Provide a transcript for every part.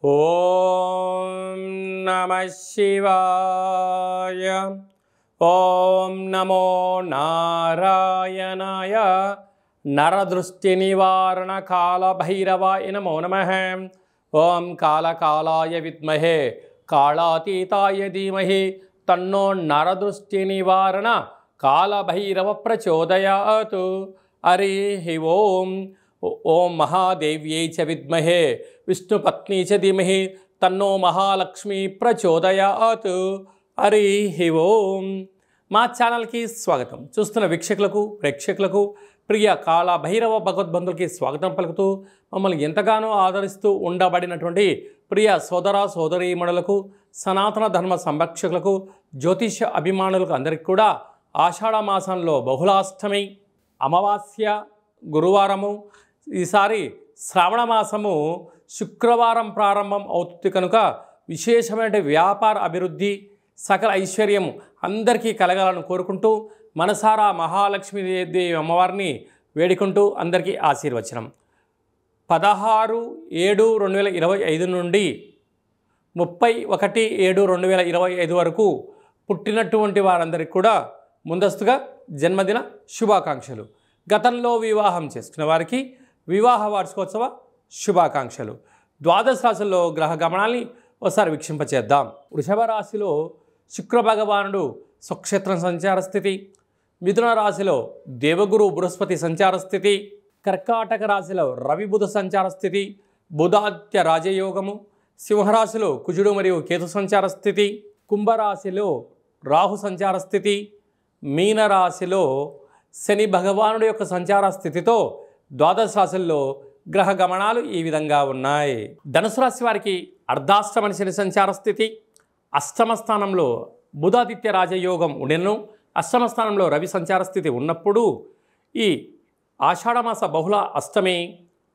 ఓం నమః శివాయ. ఓం నమో నారాయణాయ. నరదృష్టి నివారణ కాళభైరవాయ నమో నమః. ఓం కాళకాలాయ విద్మహే కాళాతీతాయ ధీమహి తన్నో నరదృష్టి నివారణ కాళభైరవ ప్రచోదయాత్. హరి ఓం. ఓం మహాదేవ్యై చ విద్మహే విష్ణుపత్ని చ ధీమహి తన్నో మహాలక్ష్మి ప్రచోదయాత్. హరి ఓం. మా ఛానల్కి స్వాగతం. చూస్తున్న వీక్షకులకు ప్రేక్షకులకు ప్రియ కాళభైరవ భగవద్బంధులకి స్వాగతం పలుకుతూ మమ్మల్ని ఎంతగానో ఆదరిస్తూ ఉండబడినటువంటి ప్రియ సోదర సోదరీమణులకు సనాతన ధర్మ సంరక్షకులకు జ్యోతిష అభిమానులకు అందరికీ కూడా ఆషాఢ మాసంలో బహుళాష్టమి అమావాస్య గురువారము, ఈసారి శ్రావణ మాసము శుక్రవారం ప్రారంభం అవుతుంది కనుక విశేషమైన వ్యాపార అభివృద్ధి సకల ఐశ్వర్యం అందరికీ కలగాలని కోరుకుంటూ మనసారా మహాలక్ష్మీదేవి అమ్మవారిని వేడుకుంటూ అందరికీ ఆశీర్వచనం. 16/7/2025 నుండి 31/7/2025 వరకు పుట్టినటువంటి వారందరికీ కూడా ముందస్తుగా జన్మదిన శుభాకాంక్షలు. గతంలో వివాహం చేసుకున్న వారికి వివాహ వార్షికోత్సవ శుభాకాంక్షలు. ద్వాదశ రాశుల్లో గ్రహ గమనాల్ని ఒకసారి వీక్షింపచేద్దాం. వృషభ రాశిలో శుక్ర భగవానుడు స్వక్షేత్రం సంచార స్థితి, మిథున రాశిలో దేవగురు బృహస్పతి సంచార స్థితి, కర్కాటక రాశిలో రవి బుధ సంచార స్థితి, బుధాదిత్య రాజయోగము, సింహరాశిలో కుజుడు మరియు కేతు సంచార స్థితి, కుంభరాశిలో రాహు సంచార స్థితి, మీనరాశిలో శని భగవానుడి యొక్క సంచార స్థితితో ద్వాదశ రాశుల్లో గ్రహ గమనాలు ఈ విధంగా ఉన్నాయి. ధనుసు రాశి వారికి అర్ధాష్టమ శని సంచార స్థితి, అష్టమ స్థానంలో బుధాదిత్య రాజయోగం ఉండెను, అష్టమ స్థానంలో రవి సంచార స్థితి ఉన్నప్పుడు ఈ ఆషాఢమాస బహుళ అష్టమి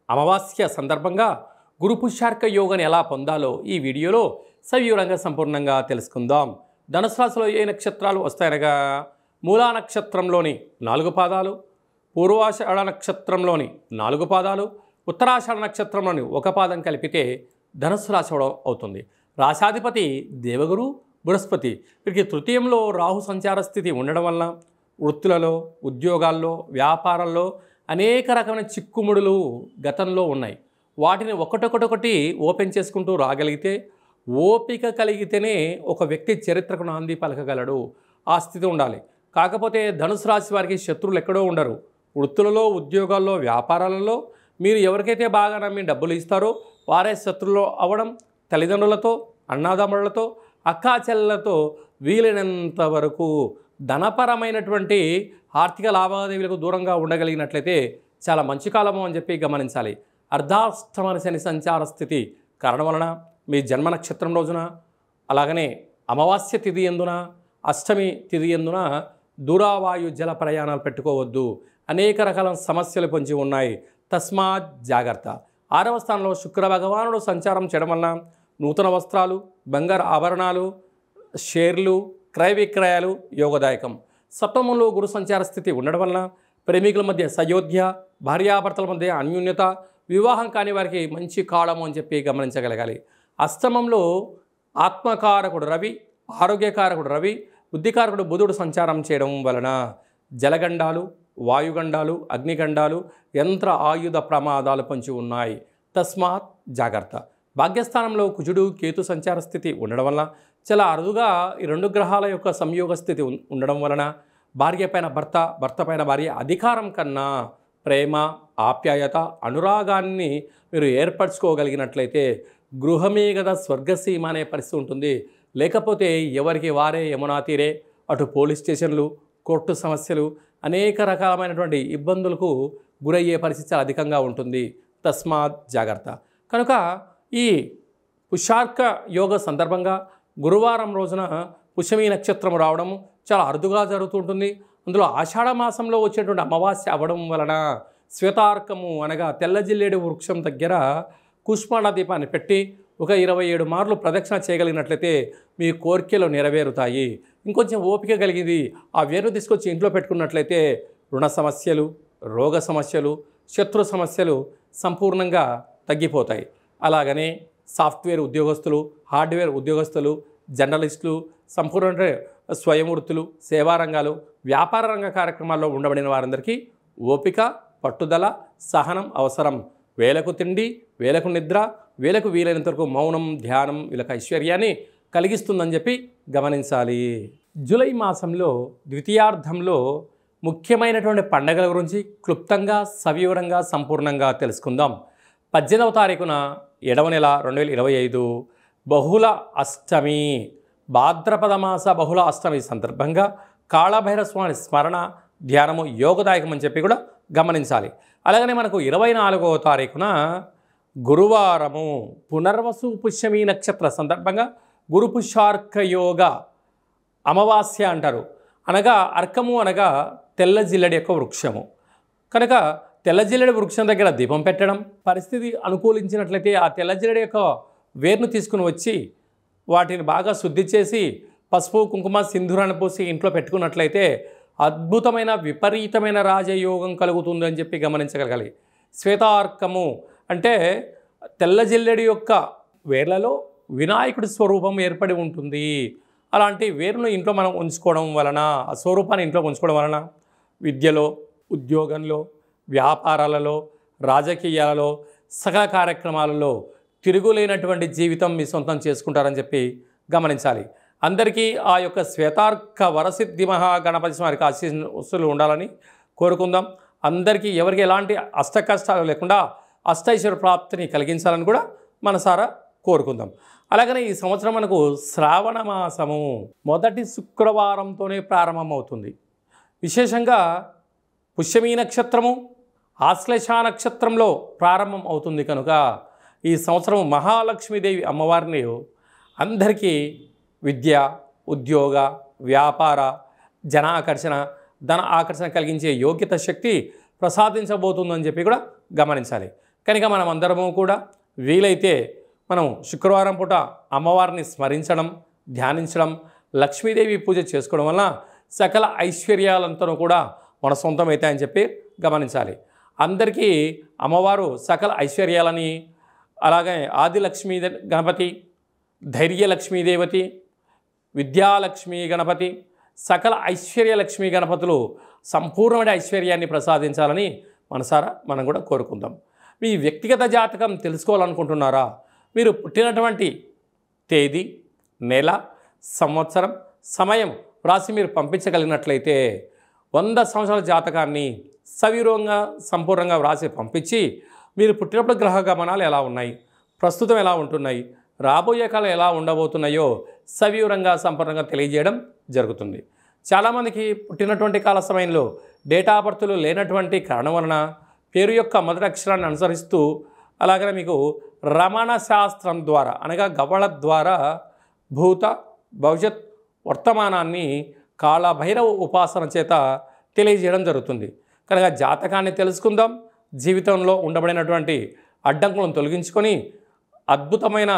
అమావాస్య సందర్భంగా గురు పుష్యార్క యోగాన్ని ఎలా పొందాలో ఈ వీడియోలో సవివరంగా సంపూర్ణంగా తెలుసుకుందాం. ధనుసు రాశిలో ఏ నక్షత్రాలు వస్తాయనగా మూలా నక్షత్రంలోని 4 పాదాలు, పూర్వాషాఢ నక్షత్రంలోని 4 పాదాలు, ఉత్తరాషాఢ నక్షత్రంలోని 1 పాదం కలిపితే ధనుస్సు రాశి అవుతుంది. రాశాధిపతి దేవగురు బృహస్పతి. వీరికి తృతీయంలో రాహు సంచార స్థితి ఉండడం వల్ల వృత్తులలో, ఉద్యోగాల్లో, వ్యాపారాల్లో అనేక రకమైన చిక్కుముడులు గతంలో ఉన్నాయి. వాటిని ఒకటొకటి ఓపెన్ చేసుకుంటూ రాగలిగితే, ఓపిక కలిగితేనే ఒక వ్యక్తి చరిత్రకు నాంది పలకగలడు. ఆ స్థితి ఉండాలి. కాకపోతే ధనుసు రాశి వారికి శత్రువులు ఎక్కడో ఉండరు. వృత్తులలో, ఉద్యోగాల్లో, వ్యాపారాలలో మీరు ఎవరికైతే బాగా నమ్మి డబ్బులు ఇస్తారో వారే శత్రువులు అవ్వడం, తల్లిదండ్రులతో, అన్నాదమ్ములతో, అక్కాచెల్లెలతో వీలైనంత వరకు ధనపరమైనటువంటి ఆర్థిక లావాదేవీలకు దూరంగా ఉండగలిగినట్లయితే చాలా మంచి కాలము అని చెప్పి గమనించాలి. అర్ధాష్టమ శని సంచార స్థితి కారణం వలన మీ జన్మ నక్షత్రం రోజున, అలాగనే అమావాస్య తిథి ఎందున, అష్టమి తిథి ఎందున దూరావాయు జల ప్రయాణాలు పెట్టుకోవద్దు. అనేక రకాల సమస్యలు పొంచి ఉన్నాయి. తస్మాత్ జాగ్రత్త. 6వ స్థానంలో శుక్ర భగవానుడు సంచారం చేయడం వలన నూతన వస్త్రాలు, బంగారు ఆభరణాలు, షేర్లు, క్రయ విక్రయాలు యోగదాయకం. సప్తమంలో గురు సంచార స్థితి ఉండడం వలన ప్రేమికుల మధ్య సయోధ్య, భార్యాభర్తల మధ్య అన్యోన్యత, వివాహం కాని వారికి మంచి కాలము అని చెప్పి గమనించగలగాలి. అష్టమంలో ఆత్మకారకుడు రవి, ఆరోగ్యకారకుడు రవి, బుద్ధికారకుడు బుధుడు సంచారం చేయడం వలన జలగండాలు, వాయుగండాలు, అగ్నిగండాలు, యంత్ర ఆయుధ ప్రమాదాలు పొంచి ఉన్నాయి. తస్మాత్ జాగ్రత్త. భాగ్యస్థానంలో కుజుడు కేతు సంచార స్థితి ఉండడం వలన చాలా అరుదుగా ఈ 2 గ్రహాల యొక్క సంయోగ స్థితి ఉండడం వలన భార్య పైన భర్త, భర్త పైన భార్య అధికారం కన్నా ప్రేమ, ఆప్యాయత, అనురాగాన్ని మీరు ఏర్పరచుకోగలిగినట్లయితే గృహమే కదా స్వర్గసీమ అనే పరిస్థితి ఉంటుంది. లేకపోతే ఎవరికి వారే యమునా తీరే. అటు పోలీస్ స్టేషన్లు, కోర్టు సమస్యలు, అనేక రకాలైనటువంటి ఇబ్బందులకు గురయ్యే పరిస్థితి చాలా అధికంగా ఉంటుంది. తస్మాత్ జాగ్రత్త. కనుక ఈ పుష్యార్క యోగ సందర్భంగా గురువారం రోజున పుష్యమి నక్షత్రం రావడం చాలా అరుదుగా జరుగుతుంటుంది. అందులో ఆషాఢ మాసంలో వచ్చేటువంటి అమావాస్య అవ్వడం వలన శ్వేతార్కము అనగా తెల్ల జిల్లేడు వృక్షం దగ్గర కుష్మాండ దీపాన్ని పెట్టి ఒక 27 మార్లు ప్రదక్షిణ చేయగలిగినట్లయితే మీ కోరికలు నెరవేరుతాయి. ఇంకొంచెం ఓపిక కలిగింది ఆ వేరును తీసుకొచ్చి ఇంట్లో పెట్టుకున్నట్లయితే రుణ సమస్యలు, రోగ సమస్యలు, శత్రు సమస్యలు సంపూర్ణంగా తగ్గిపోతాయి. అలాగనే సాఫ్ట్వేర్ ఉద్యోగస్తులు, హార్డ్వేర్ ఉద్యోగస్తులు, జర్నలిస్టులు, సంపూర్ణ స్వయం వృత్తులు, సేవా రంగాలు, వ్యాపార రంగ కార్యక్రమాల్లో ఉండబడిన వారందరికీ ఓపిక, పట్టుదల, సహనం అవసరం. వేలకు తిండి, వేలకు నిద్ర, వేలకు వీలైనంత వరకు మౌనం, ధ్యానం వీళ్ళకి ఐశ్వర్యాన్ని కలిగిస్తుందని చెప్పి గమనించాలి. జూలై మాసంలో ద్వితీయార్థంలో ముఖ్యమైనటువంటి పండుగల గురించి క్లుప్తంగా, సవివరంగా, సంపూర్ణంగా తెలుసుకుందాం. 18వ తారీఖున 7వ నెల 2025 బహుళ అష్టమి, భాద్రపద మాస బహుళ అష్టమి సందర్భంగా కాళభైరవ స్వామి స్మరణ, ధ్యానము యోగదాయకం అని చెప్పి కూడా గమనించాలి. అలాగనే మనకు 24వ తారీఖున గురువారము పునర్వసు పుష్యమి నక్షత్ర సందర్భంగా గురు పుష్యార్క యోగ అమావాస్య అంటారు. అనగా అర్కము అనగా తెల్ల జిల్లెడి యొక్క వృక్షము కనుక తెల్ల జిల్లెడి వృక్షం దగ్గర దీపం పెట్టడం, పరిస్థితి అనుకూలించినట్లయితే ఆ తెల్ల జిల్లెడి యొక్క వేరును తీసుకుని వచ్చి వాటిని బాగా శుద్ధి చేసి పసుపు, కుంకుమ, సింధూరాన్ని పోసి ఇంట్లో పెట్టుకున్నట్లయితే అద్భుతమైన విపరీతమైన రాజయోగం కలుగుతుంది అని చెప్పి గమనించగలగాలి. శ్వేతార్కము అంటే తెల్ల జిల్లెడి యొక్క వేర్లలో వినాయకుడి స్వరూపం ఏర్పడి ఉంటుంది. అలాంటి వేరును ఇంట్లో మనం ఉంచుకోవడం వలన, ఆ స్వరూపాన్ని ఇంట్లో ఉంచుకోవడం వలన విద్యలో, ఉద్యోగంలో, వ్యాపారాలలో, రాజకీయాలలో, సకల కార్యక్రమాలలో తిరుగులేనటువంటి జీవితం మీ సొంతం చేసుకుంటారని చెప్పి గమనించాలి. అందరికీ ఆ యొక్క శ్వేతార్క వరసిద్ధి మహాగణపతి స్వామికి ఆశీస్సులు ఉండాలని కోరుకుందాం. అందరికీ ఎవరికి ఎలాంటి అష్ట కష్టాలు లేకుండా అష్టైశ్వర్య ప్రాప్తిని కలిగించాలని కూడా మనసారా కోరుకుందాం. అలాగనే ఈ సంవత్సరం మనకు శ్రావణ మాసము మొదటి శుక్రవారంతోనే ప్రారంభమవుతుంది. విశేషంగా పుష్యమీ నక్షత్రము ఆశ్లేష నక్షత్రంలో ప్రారంభం అవుతుంది కనుక ఈ సంవత్సరం మహాలక్ష్మీదేవి అమ్మవారిని అందరికీ విద్య, ఉద్యోగ, వ్యాపార, జన ఆకర్షణ, ధన ఆకర్షణ కలిగించే యోగ్యత శక్తి ప్రసాదించబోతుందని చెప్పి కూడా గమనించాలి. కనుక మనం అందరము కూడా వీలైతే మనం శుక్రవారం పూట అమ్మవారిని స్మరించడం, ధ్యానించడం, లక్ష్మీదేవి పూజ చేసుకోవడం వల్ల సకల ఐశ్వర్యాలంతా కూడా మన సొంతమవుతాయని చెప్పి గమనించాలి. అందరికీ అమ్మవారు సకల ఐశ్వర్యాలని, అలాగే ఆదిలక్ష్మీ గణపతి, ధైర్యలక్ష్మీదేవతి, విద్యాలక్ష్మీ గణపతి, సకల ఐశ్వర్యలక్ష్మీ గణపతులు సంపూర్ణమైన ఐశ్వర్యాన్ని ప్రసాదించాలని మనసారా మనం కూడా కోరుకుందాం. మీ వ్యక్తిగత జాతకం తెలుసుకోవాలనుకుంటున్నారా? మీరు పుట్టినటువంటి తేదీ, నెల, సంవత్సరం, సమయం వ్రాసి మీరు పంపించగలిగినట్లయితే 100 సంవత్సరాల జాతకాన్ని సవివరంగా, సంపూర్ణంగా వ్రాసి పంపించి మీరు పుట్టినప్పుడు గ్రహ గమనాలు ఎలా ఉన్నాయి, ప్రస్తుతం ఎలా ఉంటున్నాయి, రాబోయే కాలం ఎలా ఉండబోతున్నాయో సవివరంగా, సంపూర్ణంగా తెలియజేయడం జరుగుతుంది. చాలామందికి పుట్టినటువంటి కాల సమయంలో డేటా బర్త్లు లేనటువంటి కారణం వలన పేరు యొక్క మొదటి అక్షరాన్ని అనుసరిస్తూ, అలాగనే మీకు రమణ శాస్త్రం ద్వారా అనగా గవ్వళ ద్వారా భూత, భవిష్యత్, వర్తమానాన్ని కాళభైరవ ఉపాసన చేత తెలియజేయడం జరుగుతుంది. కనుక జాతకాన్ని తెలుసుకుందాం. జీవితంలో ఉండబడినటువంటి అడ్డంకులను తొలగించుకొని అద్భుతమైన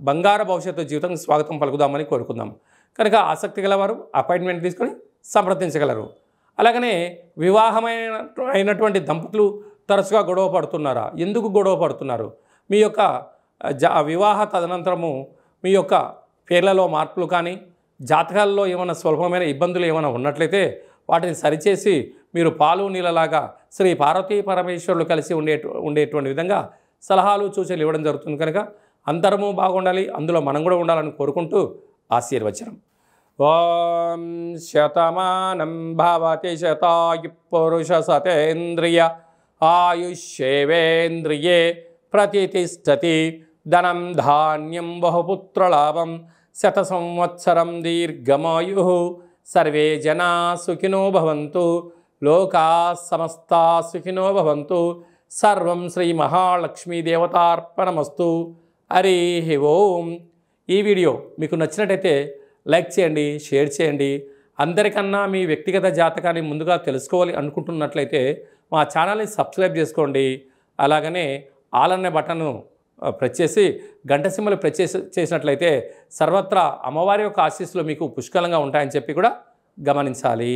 బంగారు భవిష్యత్తు జీవితానికి స్వాగతం పలుకుదామని కోరుకుందాం. కనుక ఆసక్తి గలవారు అపాయింట్మెంట్ తీసుకొని సంప్రదించగలరు. అలాగనే వివాహమైనటువంటి దంపతులు తరచుగా గొడవ పడుతున్నారా? ఎందుకు గొడవ పడుతున్నారు? మీ యొక్క వివాహ తదనంతరము మీ యొక్క పేర్లలో మార్పులు కానీ, జాతకాల్లో ఏమైనా స్వల్పమైన ఇబ్బందులు ఏమైనా ఉన్నట్లయితే వాటిని సరిచేసి మీరు పాలు నీళ్ళలాగా శ్రీ పార్వతీ పరమేశ్వరులు కలిసి ఉండేటువంటి విధంగా సలహాలు, సూచనలు ఇవ్వడం జరుగుతుంది. కనుక అందరము బాగుండాలి, అందులో మనం కూడా ఉండాలని కోరుకుంటూ ఆశీర్వచనం. ఓం శతమానం భవతి శతాయు పురుష సతేంద్రియ ఆయుష్యేవేంద్రియే ప్రతిష్టతి ధనం ధాన్యం బహుపుత్రలాభం శత సంవత్సరం దీర్ఘమాయు సర్వే జనా సుఖినో భవంతు లోకా సమస్తా సుఖినో భవంతు సర్వం శ్రీ మహాలక్ష్మీ దేవతార్పణమస్తు. హరి ఓం. ఈ వీడియో మీకు నచ్చినట్టయితే లైక్ చేయండి, షేర్ చేయండి. అందరికన్నా మీ వ్యక్తిగత జాతకాన్ని ముందుగా తెలుసుకోవాలి అనుకుంటున్నట్లయితే మా ఛానల్ని సబ్స్క్రైబ్ చేసుకోండి. అలాగనే ఆల్ అనే బటన్ను ప్రెస్ చేసి గంట సింబల్ ప్రెస్ చేసినట్లయితే సర్వత్రా అమ్మవారి యొక్క ఆశీస్సులు మీకు పుష్కలంగా ఉంటాయని చెప్పి కూడా గమనించాలి.